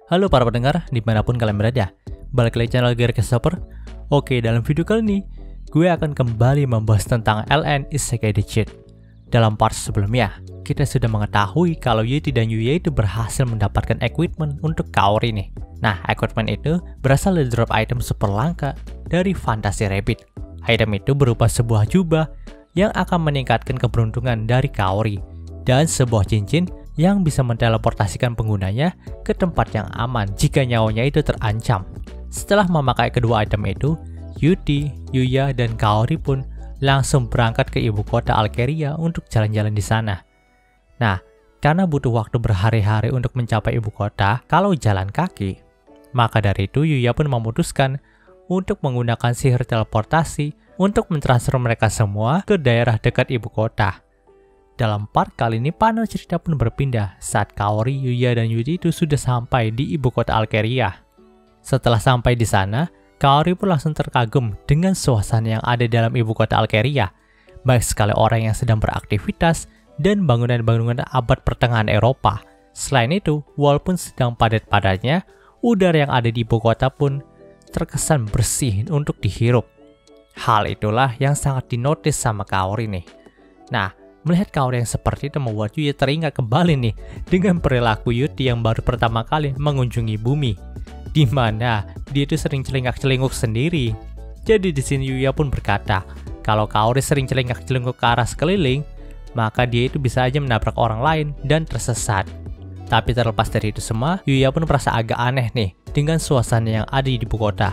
Halo para pendengar, dimanapun kalian berada. Balik lagi channel Gear Stopper. Oke, dalam video kali ini, gue akan kembali membahas tentang LN Isekai The Cheat. Dalam part sebelumnya, kita sudah mengetahui kalau Yuti dan Yuya itu berhasil mendapatkan equipment untuk Kaori nih. Nah, equipment itu berasal dari drop item super langka dari Fantasy Rabbit. Item itu berupa sebuah jubah yang akan meningkatkan keberuntungan dari Kaori dan sebuah cincin yang bisa menteleportasikan penggunanya ke tempat yang aman jika nyawanya itu terancam. Setelah memakai kedua item itu, Yuti, Yuya, dan Kaori pun langsung berangkat ke ibu kota Alkeria untuk jalan-jalan di sana. Nah, karena butuh waktu berhari-hari untuk mencapai ibu kota kalau jalan kaki, maka dari itu Yuya pun memutuskan untuk menggunakan sihir teleportasi untuk mentransfer mereka semua ke daerah dekat ibu kota. Dalam part kali ini, panel cerita pun berpindah saat Kaori, Yuya, dan Yuti itu sudah sampai di ibu kota Alkeria. Setelah sampai di sana, Kaori pun langsung terkagum dengan suasana yang ada dalam ibu kota Alkeria. Baik sekali orang yang sedang beraktivitas dan bangunan-bangunan abad pertengahan Eropa. Selain itu, walaupun sedang padat-padatnya, udara yang ada di ibu kota pun terkesan bersih untuk dihirup. Hal itulah yang sangat dinotis sama Kaori nih. Nah, melihat Kaori yang seperti itu membuat Yuya teringat kembali nih dengan perilaku Yuti yang baru pertama kali mengunjungi bumi, di mana dia itu sering celingak-celinguk sendiri. Jadi di sini Yuya pun berkata, kalau Kaori sering celingak-celinguk ke arah sekeliling, maka dia itu bisa aja menabrak orang lain dan tersesat. Tapi terlepas dari itu semua, Yuya pun merasa agak aneh nih dengan suasana yang ada di ibu kota,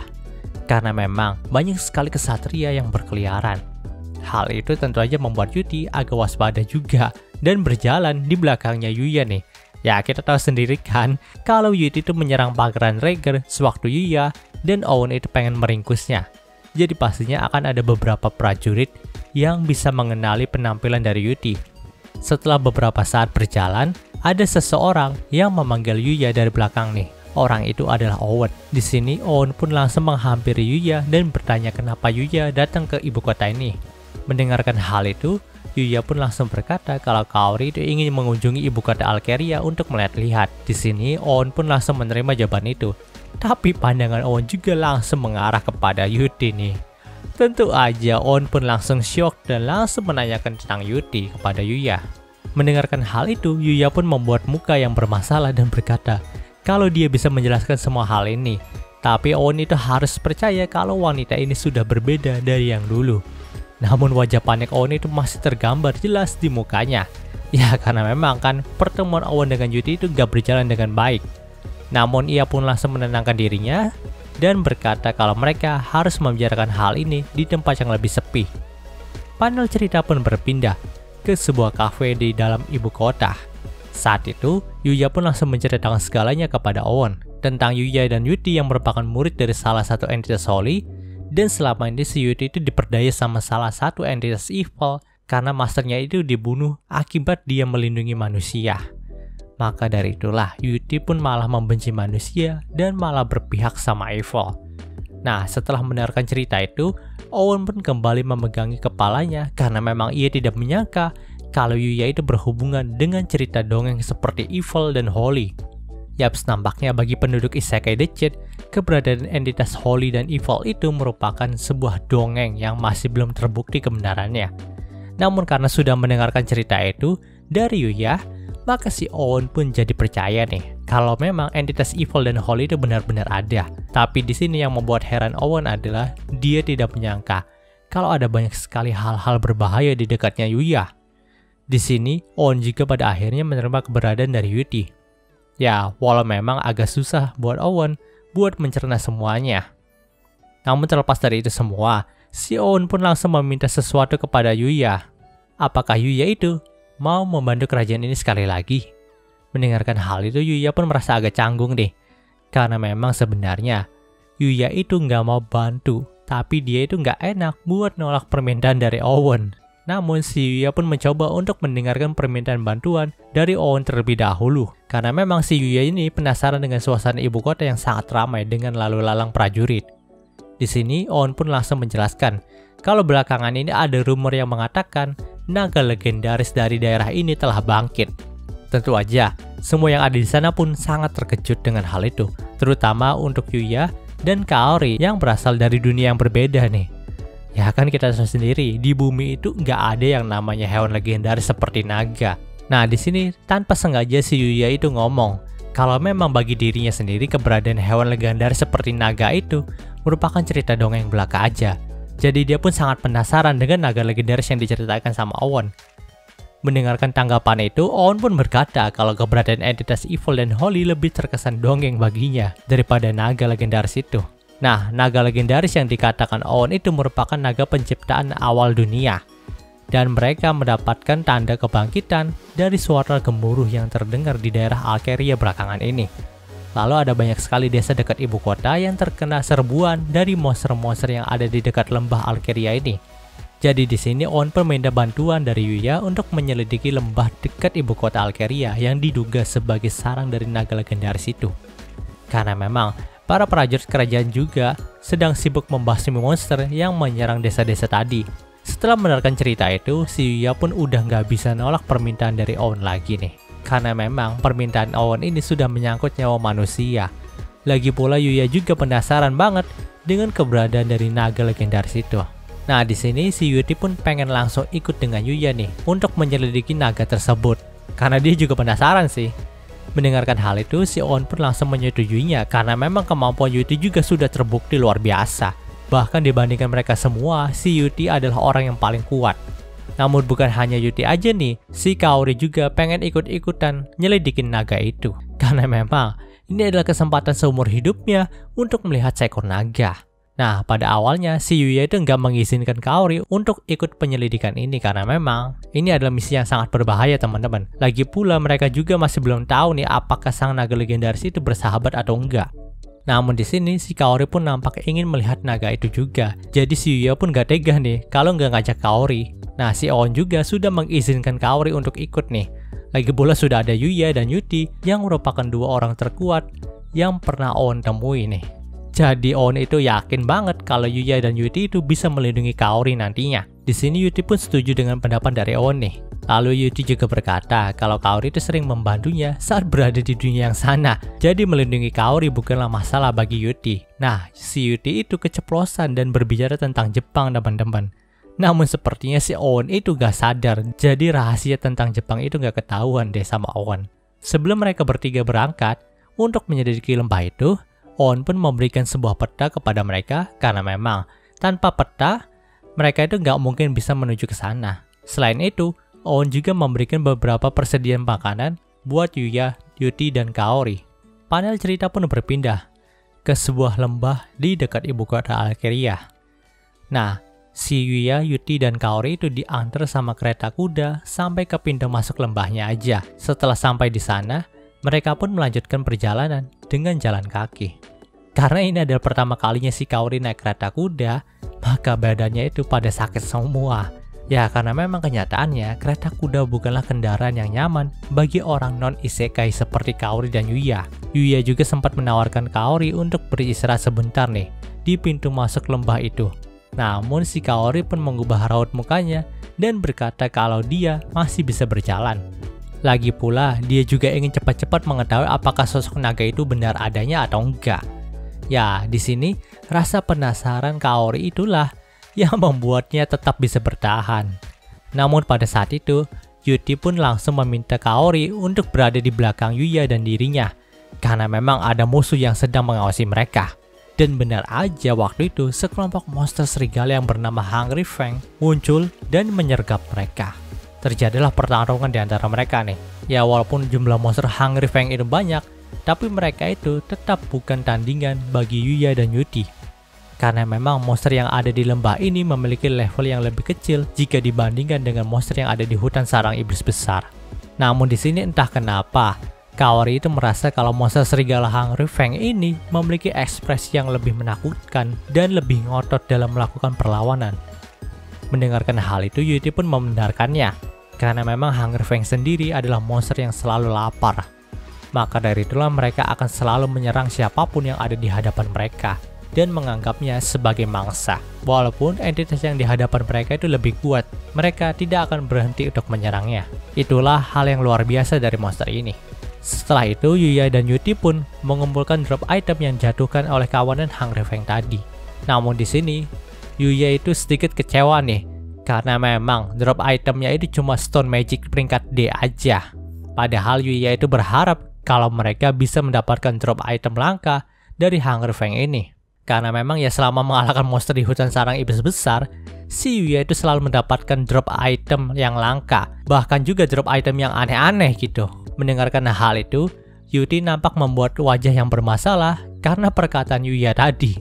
karena memang banyak sekali kesatria yang berkeliaran. Hal itu tentu aja membuat Yuti agak waspada juga dan berjalan di belakangnya Yuya nih. Ya, kita tahu sendiri kan kalau Yuti itu menyerang pangeran Rager sewaktu Yuya dan Owen itu pengen meringkusnya. Jadi pastinya akan ada beberapa prajurit yang bisa mengenali penampilan dari Yuti. Setelah beberapa saat berjalan, ada seseorang yang memanggil Yuya dari belakang nih. Orang itu adalah Owen. Di sini Owen pun langsung menghampiri Yuya dan bertanya kenapa Yuya datang ke ibu kota ini. Mendengarkan hal itu, Yuya pun langsung berkata kalau Kaori itu ingin mengunjungi ibu kota Alkeria untuk melihat-lihat. Di sini, Owen pun langsung menerima jawaban itu. Tapi pandangan Owen juga langsung mengarah kepada Yuti nih. Tentu aja Owen pun langsung shock dan langsung menanyakan tentang Yuti kepada Yuya. Mendengarkan hal itu, Yuya pun membuat muka yang bermasalah dan berkata kalau dia bisa menjelaskan semua hal ini. Tapi Owen itu harus percaya kalau wanita ini sudah berbeda dari yang dulu. Namun wajah panik Owen itu masih tergambar jelas di mukanya. Ya, karena memang kan pertemuan Owen dengan Yuti itu gak berjalan dengan baik. Namun ia pun langsung menenangkan dirinya dan berkata kalau mereka harus membicarakan hal ini di tempat yang lebih sepi. Panel cerita pun berpindah ke sebuah kafe di dalam ibu kota. Saat itu, Yuya pun langsung menceritakan segalanya kepada Owen tentang Yuya dan Yuti yang merupakan murid dari salah satu entitas Holy. Dan selama ini si Yuti itu diperdaya sama salah satu entitas evil karena masternya itu dibunuh akibat dia melindungi manusia. Maka dari itulah Yuti pun malah membenci manusia dan malah berpihak sama evil. Nah, setelah mendengarkan cerita itu, Owen pun kembali memegangi kepalanya karena memang ia tidak menyangka kalau Yuya itu berhubungan dengan cerita dongeng seperti evil dan holy. Yaps, nampaknya bagi penduduk Isekai The Cheat, keberadaan entitas Holy dan Evil itu merupakan sebuah dongeng yang masih belum terbukti kebenarannya. Namun karena sudah mendengarkan cerita itu dari Yuya, maka si Owen pun jadi percaya nih kalau memang entitas Evil dan Holy itu benar-benar ada. Tapi di sini yang membuat heran Owen adalah dia tidak menyangka kalau ada banyak sekali hal-hal berbahaya di dekatnya Yuya. Di sini Owen juga pada akhirnya menerima keberadaan dari Yuti. Ya, walau memang agak susah buat Owen buat mencerna semuanya. Namun terlepas dari itu semua, si Owen pun langsung meminta sesuatu kepada Yuya. Apakah Yuya itu mau membantu kerajaan ini sekali lagi? Mendengarkan hal itu, Yuya pun merasa agak canggung deh. Karena memang sebenarnya Yuya itu nggak mau bantu, tapi dia itu nggak enak buat nolak permintaan dari Owen. Namun si Yuya pun mencoba untuk mendengarkan permintaan bantuan dari Owen terlebih dahulu. Karena memang si Yuya ini penasaran dengan suasana ibu kota yang sangat ramai dengan lalu lalang prajurit. Di sini Owen pun langsung menjelaskan kalau belakangan ini ada rumor yang mengatakan naga legendaris dari daerah ini telah bangkit. Tentu aja, semua yang ada di sana pun sangat terkejut dengan hal itu, terutama untuk Yuya dan Kaori yang berasal dari dunia yang berbeda nih. Ya kan kita tahu sendiri, di bumi itu nggak ada yang namanya hewan legendaris seperti naga. Nah di sini tanpa sengaja si Yuya itu ngomong kalau memang bagi dirinya sendiri keberadaan hewan legendaris seperti naga itu merupakan cerita dongeng belaka aja. Jadi dia pun sangat penasaran dengan naga legendaris yang diceritakan sama Owon. Mendengarkan tanggapan itu, Owon pun berkata kalau keberadaan entitas evil dan holy lebih terkesan dongeng baginya daripada naga legendaris itu. Nah, naga legendaris yang dikatakan Owon itu merupakan naga penciptaan awal dunia. Dan mereka mendapatkan tanda kebangkitan dari suara gemuruh yang terdengar di daerah Alkeria belakangan ini. Lalu ada banyak sekali desa dekat ibu kota yang terkena serbuan dari monster-monster yang ada di dekat lembah Alkeria ini. Jadi di sini Owon pun meminta bantuan dari Yuya untuk menyelidiki lembah dekat ibu kota Alkeria yang diduga sebagai sarang dari naga legendaris itu. Karena memang para prajurit kerajaan juga sedang sibuk membasmi monster yang menyerang desa-desa tadi. Setelah mendengarkan cerita itu, si Yuya pun udah nggak bisa nolak permintaan dari Owon lagi nih. Karena memang permintaan Owon ini sudah menyangkut nyawa manusia. Lagi pula Yuya juga penasaran banget dengan keberadaan dari naga legendaris itu. Nah di sini si Yuti pun pengen langsung ikut dengan Yuya nih untuk menyelidiki naga tersebut. Karena dia juga penasaran sih. Mendengarkan hal itu, si Owon pun langsung menyetujuinya karena memang kemampuan Yuti juga sudah terbukti luar biasa. Bahkan dibandingkan mereka semua, si Yuti adalah orang yang paling kuat. Namun bukan hanya Yuti aja nih, si Kaori juga pengen ikut-ikutan nyelidikin naga itu. Karena memang ini adalah kesempatan seumur hidupnya untuk melihat seekor naga. Nah, pada awalnya si Yuya itu nggak mengizinkan Kaori untuk ikut penyelidikan ini karena memang ini adalah misi yang sangat berbahaya teman-teman. Lagi pula mereka juga masih belum tahu nih apakah sang naga legendaris itu bersahabat atau enggak. Namun di sini si Kaori pun nampak ingin melihat naga itu juga. Jadi si Yuya pun nggak tega nih kalau nggak ngajak Kaori. Nah, si Owon juga sudah mengizinkan Kaori untuk ikut nih. Lagi pula sudah ada Yuya dan Yuti yang merupakan dua orang terkuat yang pernah Owon temui nih. Jadi Owon itu yakin banget kalau Yuya dan Yuti itu bisa melindungi Kaori nantinya. Di sini Yuti pun setuju dengan pendapat dari Owon nih. Lalu Yuti juga berkata kalau Kaori itu sering membantunya saat berada di dunia yang sana. Jadi melindungi Kaori bukanlah masalah bagi Yuti. Nah, si Yuti itu keceplosan dan berbicara tentang Jepang teman-teman. Namun sepertinya si Owon itu gak sadar. Jadi rahasia tentang Jepang itu gak ketahuan deh sama Owon. Sebelum mereka bertiga berangkat untuk menyelidiki lembah itu, Owon pun memberikan sebuah peta kepada mereka karena memang tanpa peta mereka itu nggak mungkin bisa menuju ke sana. Selain itu, Owon juga memberikan beberapa persediaan makanan buat Yuya, Yuti, dan Kaori. Panel cerita pun berpindah ke sebuah lembah di dekat ibu kota Alkeria. Nah, si Yuya, Yuti, dan Kaori itu diantar sama kereta kuda sampai ke pintu masuk lembahnya aja. Setelah sampai di sana, mereka pun melanjutkan perjalanan dengan jalan kaki. Karena ini adalah pertama kalinya si Kaori naik kereta kuda, maka badannya itu pada sakit semua. Ya karena memang kenyataannya kereta kuda bukanlah kendaraan yang nyaman bagi orang non-isekai seperti Kaori dan Yuya. Yuya juga sempat menawarkan Kaori untuk beristirahat sebentar nih di pintu masuk lembah itu. Namun si Kaori pun mengubah raut mukanya dan berkata kalau dia masih bisa berjalan. Lagi pula dia juga ingin cepat-cepat mengetahui apakah sosok naga itu benar adanya atau enggak. Ya di sini rasa penasaran Kaori itulah yang membuatnya tetap bisa bertahan. Namun pada saat itu, Yuti pun langsung meminta Kaori untuk berada di belakang Yuya dan dirinya, karena memang ada musuh yang sedang mengawasi mereka. Dan benar aja waktu itu, sekelompok monster serigala yang bernama Hungry Fang muncul dan menyergap mereka. Terjadilah pertarungan di antara mereka nih. Ya walaupun jumlah monster Hungry Fang itu banyak, tapi mereka itu tetap bukan tandingan bagi Yuya dan Yuti. Karena memang monster yang ada di lembah ini memiliki level yang lebih kecil jika dibandingkan dengan monster yang ada di hutan sarang iblis besar. Namun di sini entah kenapa, Kaori itu merasa kalau monster serigala Hungry Fang ini memiliki ekspresi yang lebih menakutkan dan lebih ngotot dalam melakukan perlawanan. Mendengarkan hal itu, Yuti pun membenarkannya, karena memang Hungry Fang sendiri adalah monster yang selalu lapar. Maka dari itulah mereka akan selalu menyerang siapapun yang ada di hadapan mereka. dan menganggapnya sebagai mangsa. Walaupun entitas yang di hadapan mereka itu lebih kuat, mereka tidak akan berhenti untuk menyerangnya. Itulah hal yang luar biasa dari monster ini. Setelah itu, Yuya dan Yuti pun mengumpulkan drop item yang jatuhkan oleh kawanan Hungry Fang tadi. Namun di sini, Yuya itu sedikit kecewa nih, karena memang drop itemnya itu cuma Stone Magic peringkat D aja. Padahal Yuya itu berharap kalau mereka bisa mendapatkan drop item langka dari Hungry Fang ini. Karena memang ya selama mengalahkan monster di hutan sarang iblis besar, si Yuya itu selalu mendapatkan drop item yang langka, bahkan juga drop item yang aneh-aneh gitu. Mendengarkan hal itu, Yuti nampak membuat wajah yang bermasalah karena perkataan Yuya tadi.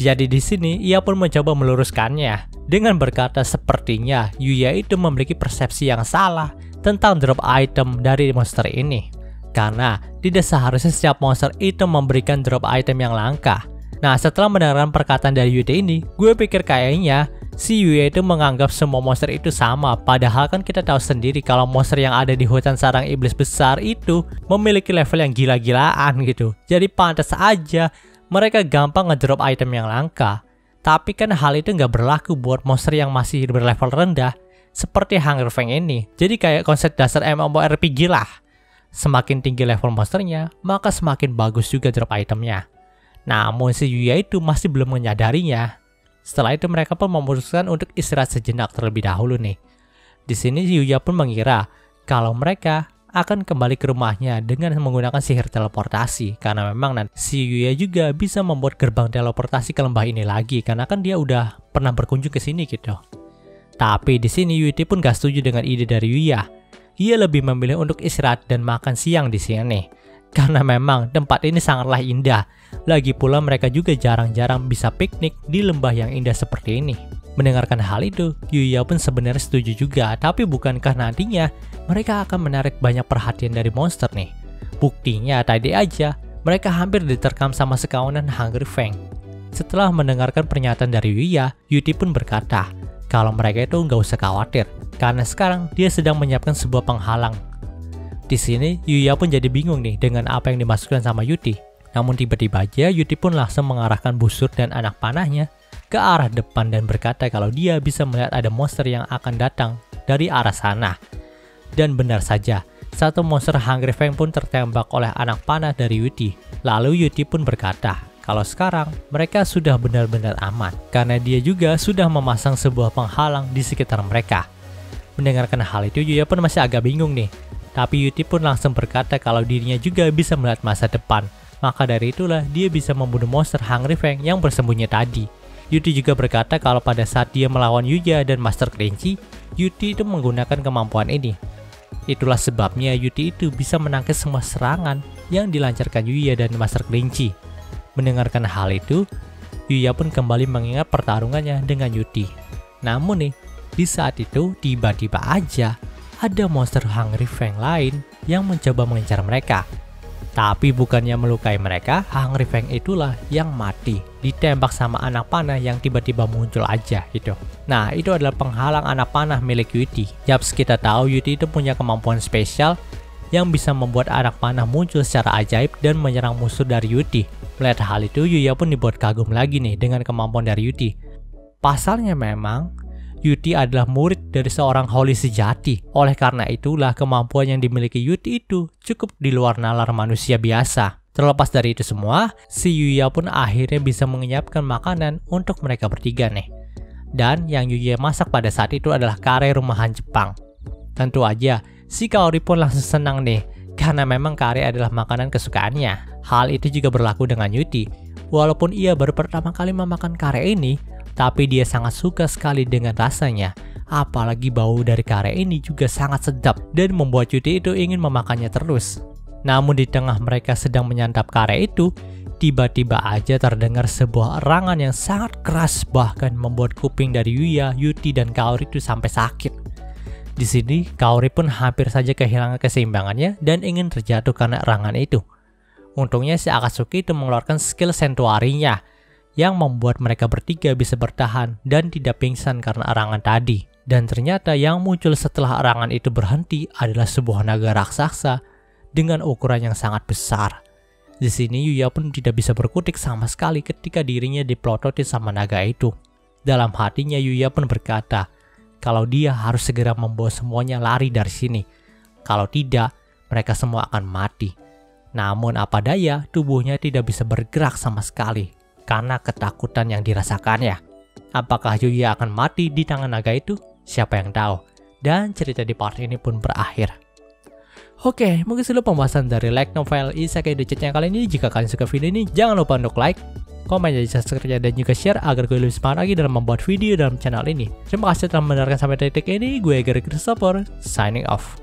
Jadi di sini ia pun mencoba meluruskannya dengan berkata sepertinya Yuya itu memiliki persepsi yang salah tentang drop item dari monster ini. Karena tidak seharusnya setiap monster itu memberikan drop item yang langka. Nah, setelah mendengarkan perkataan dari Yuti ini, gue pikir kayaknya si Yuya itu menganggap semua monster itu sama. Padahal kan kita tahu sendiri kalau monster yang ada di hutan sarang iblis besar itu memiliki level yang gila-gilaan gitu. Jadi pantas aja mereka gampang ngedrop item yang langka. Tapi kan hal itu nggak berlaku buat monster yang masih berlevel rendah seperti Hungry Fang ini. Jadi kayak konsep dasar MMORPG lah. Semakin tinggi level monsternya, maka semakin bagus juga drop itemnya. Namun si Yuya itu masih belum menyadarinya. Setelah itu mereka pun memutuskan untuk istirahat sejenak terlebih dahulu nih. Di sini Yuya pun mengira kalau mereka akan kembali ke rumahnya dengan menggunakan sihir teleportasi. Karena memang nanti si Yuya juga bisa membuat gerbang teleportasi ke lembah ini lagi, karena kan dia udah pernah berkunjung ke sini gitu. Tapi di sini Yuti pun gak setuju dengan ide dari Yuya. Ia lebih memilih untuk istirahat dan makan siang di sini. Karena memang tempat ini sangatlah indah. Lagi pula mereka juga jarang-jarang bisa piknik di lembah yang indah seperti ini. Mendengarkan hal itu, Yuya pun sebenarnya setuju juga. Tapi bukankah nantinya mereka akan menarik banyak perhatian dari monster nih? Buktinya tadi aja mereka hampir diterkam sama sekawanan Hungry Fang. Setelah mendengarkan pernyataan dari Yuya, Yuti pun berkata kalau mereka itu nggak usah khawatir. Karena sekarang dia sedang menyiapkan sebuah penghalang. Di sini, Yuya pun jadi bingung nih dengan apa yang dimasukkan sama Yuti. Namun tiba-tiba aja Yuti pun langsung mengarahkan busur dan anak panahnya ke arah depan dan berkata kalau dia bisa melihat ada monster yang akan datang dari arah sana. Dan benar saja, satu monster Hungry Fang pun tertembak oleh anak panah dari Yuti. Lalu Yuti pun berkata kalau sekarang mereka sudah benar-benar aman karena dia juga sudah memasang sebuah penghalang di sekitar mereka. Mendengarkan hal itu, Yuya pun masih agak bingung nih. Tapi Yuti pun langsung berkata kalau dirinya juga bisa melihat masa depan. Maka dari itulah dia bisa membunuh monster Hungry Fang yang bersembunyi tadi. Yuti juga berkata kalau pada saat dia melawan Yuya dan Master Kelinci, Yuti itu menggunakan kemampuan ini. Itulah sebabnya Yuti itu bisa menangkis semua serangan yang dilancarkan Yuya dan Master Kelinci. Mendengarkan hal itu, Yuya pun kembali mengingat pertarungannya dengan Yuti. Namun nih, di saat itu tiba-tiba aja ada monster Hungry Fang lain yang mencoba mengincar mereka. Tapi bukannya melukai mereka, Hungry Fang itulah yang mati, ditembak sama anak panah yang tiba-tiba muncul aja gitu. Nah, itu adalah penghalang anak panah milik Yuti. Yaps, kita tahu Yuti itu punya kemampuan spesial yang bisa membuat anak panah muncul secara ajaib dan menyerang musuh dari Yuti. Melihat hal itu, Yuya pun dibuat kagum lagi nih dengan kemampuan dari Yuti. Pasalnya memang Yuti adalah murid dari seorang Holy sejati. Oleh karena itulah kemampuan yang dimiliki Yuti itu cukup di luar nalar manusia biasa. Terlepas dari itu semua, si Yuya pun akhirnya bisa menyiapkan makanan untuk mereka bertiga nih. Dan yang Yuya masak pada saat itu adalah kare rumahan Jepang. Tentu aja, si Kaori pun langsung senang nih, karena memang kare adalah makanan kesukaannya. Hal itu juga berlaku dengan Yuti. Walaupun ia baru pertama kali memakan kare ini, tapi dia sangat suka sekali dengan rasanya. Apalagi bau dari kare ini juga sangat sedap dan membuat Yuti itu ingin memakannya terus. Namun di tengah mereka sedang menyantap kare itu, tiba-tiba aja terdengar sebuah erangan yang sangat keras, bahkan membuat kuping dari Yuya, Yuti, dan Kaori itu sampai sakit. Di sini, Kaori pun hampir saja kehilangan keseimbangannya dan ingin terjatuh karena erangan itu. Untungnya si Akatsuki itu mengeluarkan skill sentuarinya yang membuat mereka bertiga bisa bertahan dan tidak pingsan karena erangan tadi. Dan ternyata yang muncul setelah erangan itu berhenti adalah sebuah naga raksasa dengan ukuran yang sangat besar. Di sini Yuya pun tidak bisa berkutik sama sekali ketika dirinya dipelototin sama naga itu. Dalam hatinya Yuya pun berkata, kalau dia harus segera membawa semuanya lari dari sini. Kalau tidak, mereka semua akan mati. Namun apa daya, tubuhnya tidak bisa bergerak sama sekali karena ketakutan yang dirasakannya. Apakah Yuya akan mati di tangan naga itu? Siapa yang tahu? Dan cerita di part ini pun berakhir. Oke, mungkin segitu pembahasan dari light novel Isekai the Cheat yang kali ini. Jika kalian suka video ini, jangan lupa untuk like, komen, dan subscribe, dan juga share agar gue lebih semangat lagi dalam membuat video dalam channel ini. Terima kasih telah mendengarkan sampai detik ini. Gue Gary Christopher, signing off.